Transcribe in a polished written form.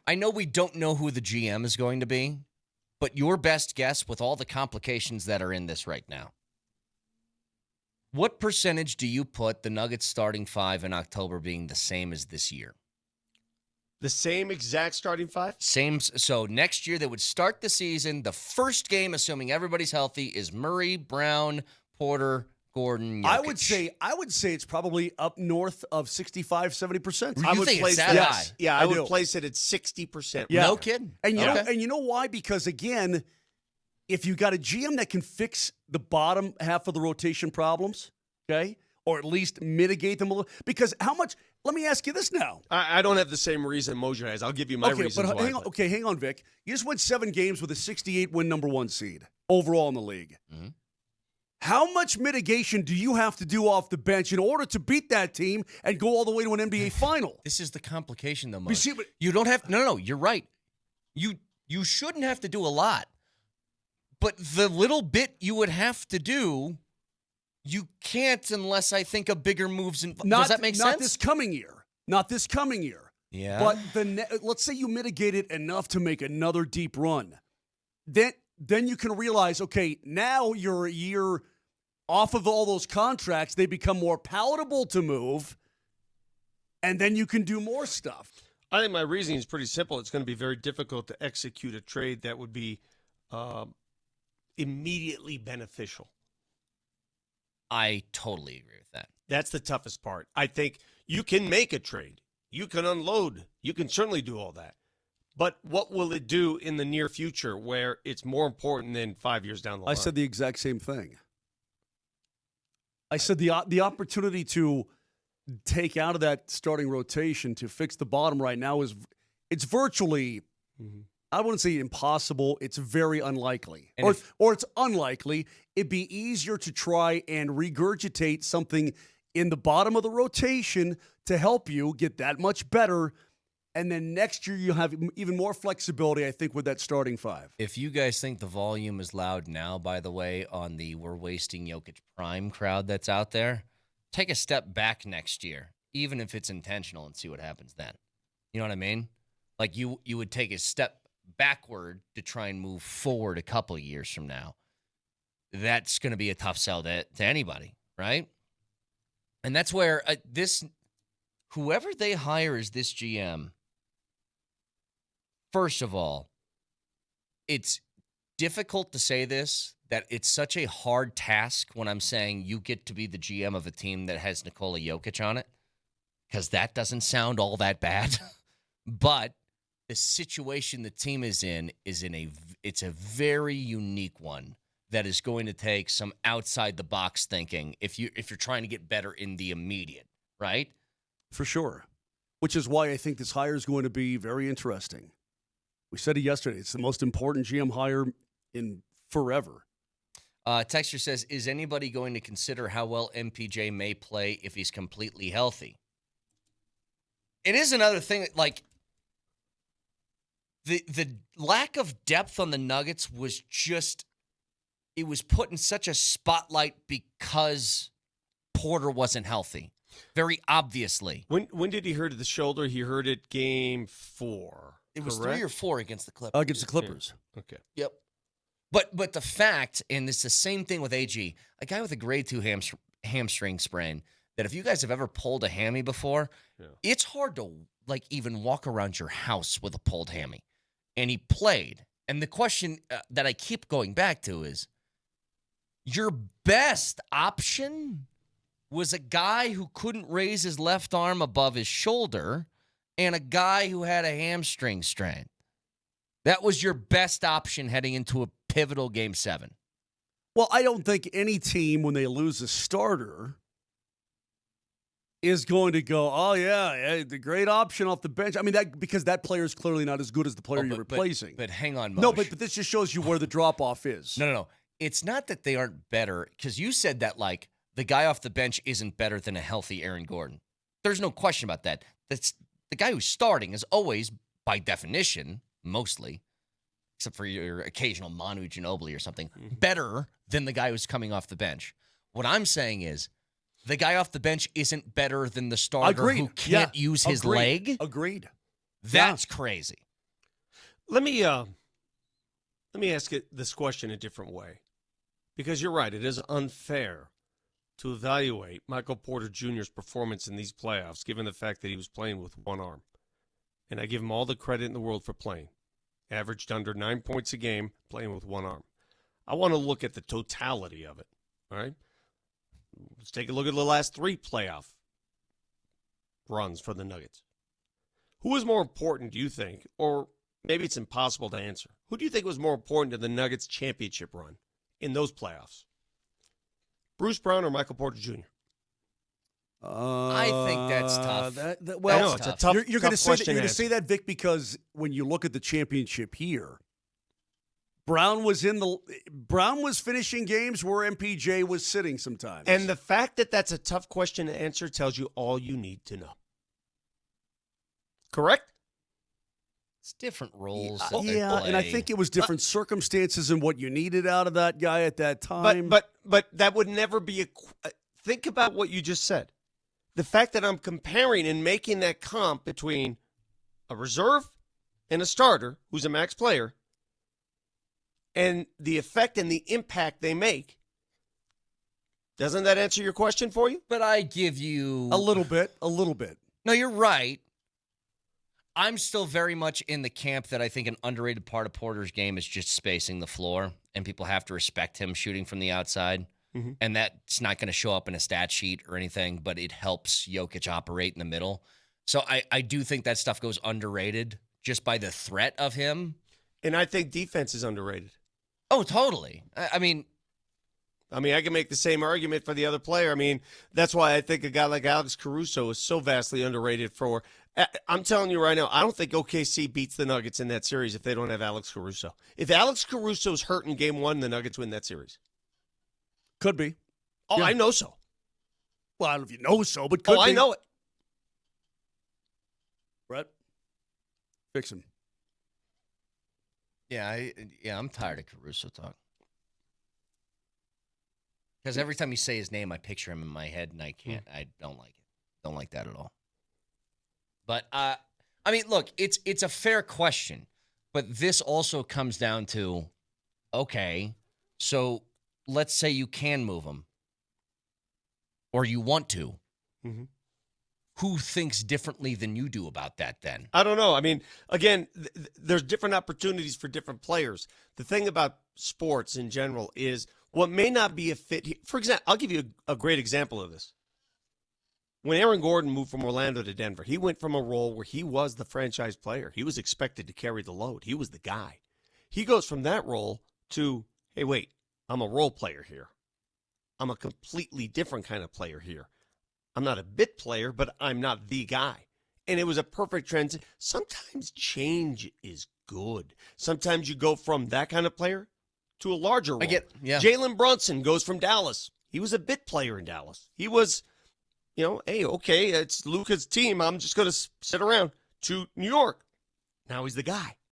I know we don't know who the GM is going to be, but your best guess with all the complications that are in this right now, what percentage do you put the Nuggets starting five in October being the same as this year? The same exact starting five? Same. So next year they would start the season. The first game, assuming everybody's healthy, is Murray, Brown, Porter, Gordon, Jokic. I would say it's probably up north of 65, 70%. You think it's that high? Yeah, I would place it at 60%. Yeah. No kidding. And you know why? Because again, if you got a GM that can fix the bottom half of the rotation problems, okay, or at least mitigate them a little, because how much? Let me ask you this now. I don't have the same reason Moser has. I'll give you my reasons but why. Hang on, Vic. You just went 7 games with a 68-win number 1 seed overall in the league. Mm-hmm. How much mitigation do you have to do off the bench in order to beat that team and go all the way to an NBA final? This is the complication, though, Mo. You see, but you don't have. No. You're right. You shouldn't have to do a lot, but the little bit you would have to do, you can't unless I think of bigger moves. Does that make sense? Not this coming year. Not this coming year. Yeah. But let's say you mitigate it enough to make another deep run. Then you can realize, okay, now you're a year off of all those contracts. They become more palatable to move, and then you can do more stuff. I think my reasoning is pretty simple. It's going to be very difficult to execute a trade that would be immediately beneficial. I totally agree with that. That's the toughest part. I think you can make a trade. You can unload. You can certainly do all that. But what will it do in the near future where it's more important than 5 years down the line? I said the exact same thing. I said the opportunity to take out of that starting rotation to fix the bottom right now it's virtually, I wouldn't say impossible. It's very unlikely. Or it's unlikely. It'd be easier to try and regurgitate something in the bottom of the rotation to help you get that much better. And then next year, you'll have even more flexibility, I think, with that starting five. If you guys think the volume is loud now, by the way, on the we're wasting Jokic prime crowd that's out there, take a step back next year, even if it's intentional, and see what happens then. You know what I mean? Like you would take a step backward to try and move forward a couple of years from now. That's going to be a tough sell to anybody, right? And that's where whoever they hire as this GM, first of all, it's difficult to say this, that it's such a hard task when I'm saying you get to be the GM of a team that has Nikola Jokic on it, because that doesn't sound all that bad. But the situation the team is in it's a very unique one that is going to take some outside the box thinking if you're trying to get better in the immediate, right? For sure. Which is why I think this hire is going to be very interesting. We said it yesterday. It's the most important GM hire in forever. Texter says, is anybody going to consider how well MPJ may play if he's completely healthy? It is another thing, like, the lack of depth on the Nuggets was just, it was put in such a spotlight because Porter wasn't healthy. Very obviously. When did he hurt the shoulder? He hurt it game 4. It was 3 or 4 against the Clippers. Against the Clippers. Okay. Yep. But the fact, and it's the same thing with AG, a guy with a grade 2 hamstring sprain, that if you guys have ever pulled a hammy before, it's hard to like even walk around your house with a pulled hammy. And he played. And the question that I keep going back to is, your best option was a guy who couldn't raise his left arm above his shoulder and a guy who had a hamstring strain. That was your best option heading into a pivotal Game 7. Well, I don't think any team, when they lose a starter, is going to go, oh, yeah, the great option off the bench. I mean, because that player is clearly not as good as the player you're replacing. But hang on, Moshe. No, but this just shows you where the drop-off is. No. It's not that they aren't better, because you said that, like, the guy off the bench isn't better than a healthy Aaron Gordon. There's no question about that. That's the guy who's starting is always, by definition, mostly, except for your occasional Manu Ginobili or something, better than the guy who's coming off the bench. What I'm saying is, the guy off the bench isn't better than the starter who can't use his leg. Agreed. That's crazy. Let me ask this question a different way, because you're right. It is unfair to evaluate Michael Porter Jr.'s performance in these playoffs, given the fact that he was playing with one arm. And I give him all the credit in the world for playing. Averaged under 9 points a game, playing with one arm. I want to look at the totality of it. All right? Let's take a look at the last 3 playoff runs for the Nuggets. Who is more important, do you think? Or maybe it's impossible to answer. Who do you think was more important to the Nuggets championship run in those playoffs? Bruce Brown or Michael Porter Jr.? I think that's tough. I know, it's a tough You're going to say that, Vic, because when you look at the championship here, Brown was finishing games where MPJ was sitting sometimes. And the fact that that's a tough question to answer tells you all you need to know. Correct? It's different roles. And I think it was different circumstances and what you needed out of that guy at that time. But that would never be a. Think about what you just said. The fact that I'm comparing and making that comp between a reserve and a starter who's a max player, and the effect and the impact they make. Doesn't that answer your question for you? But I give you a little bit. No, you're right. I'm still very much in the camp that I think an underrated part of Porter's game is just spacing the floor, and people have to respect him shooting from the outside. Mm-hmm. And that's not going to show up in a stat sheet or anything, but it helps Jokic operate in the middle. So I do think that stuff goes underrated just by the threat of him. And I think defense is underrated. Oh, totally. I mean, I can make the same argument for the other player. I mean, that's why I think a guy like Alex Caruso is so vastly underrated for. I'm telling you right now, I don't think OKC beats the Nuggets in that series if they don't have Alex Caruso. If Alex Caruso's hurt in game 1, the Nuggets win that series. Could be. Oh, yeah. I know so. Well, I don't know if you know so, but could be. I know it. Brett, fix him. Yeah, I'm tired of Caruso talk. Because every time you say his name, I picture him in my head, and I can't. I don't like it. Don't like that at all. But I mean, look, it's a fair question, but this also comes down to, okay, so let's say you can move him, or you want to. Mm-hmm. Who thinks differently than you do about that then? I don't know. I mean, again, there's different opportunities for different players. The thing about sports in general is what may not be a fit. For example, I'll give you a great example of this. When Aaron Gordon moved from Orlando to Denver, he went from a role where he was the franchise player. He was expected to carry the load. He was the guy. He goes from that role to, hey, wait, I'm a role player here. I'm a completely different kind of player here. I'm not a bit player, but I'm not the guy. And it was a perfect transition. Sometimes change is good. Sometimes you go from that kind of player to a larger role. Jalen Brunson goes from Dallas. He was a bit player in Dallas. He was, hey, okay, it's Luka's team. I'm just going to sit around, to New York. Now he's the guy.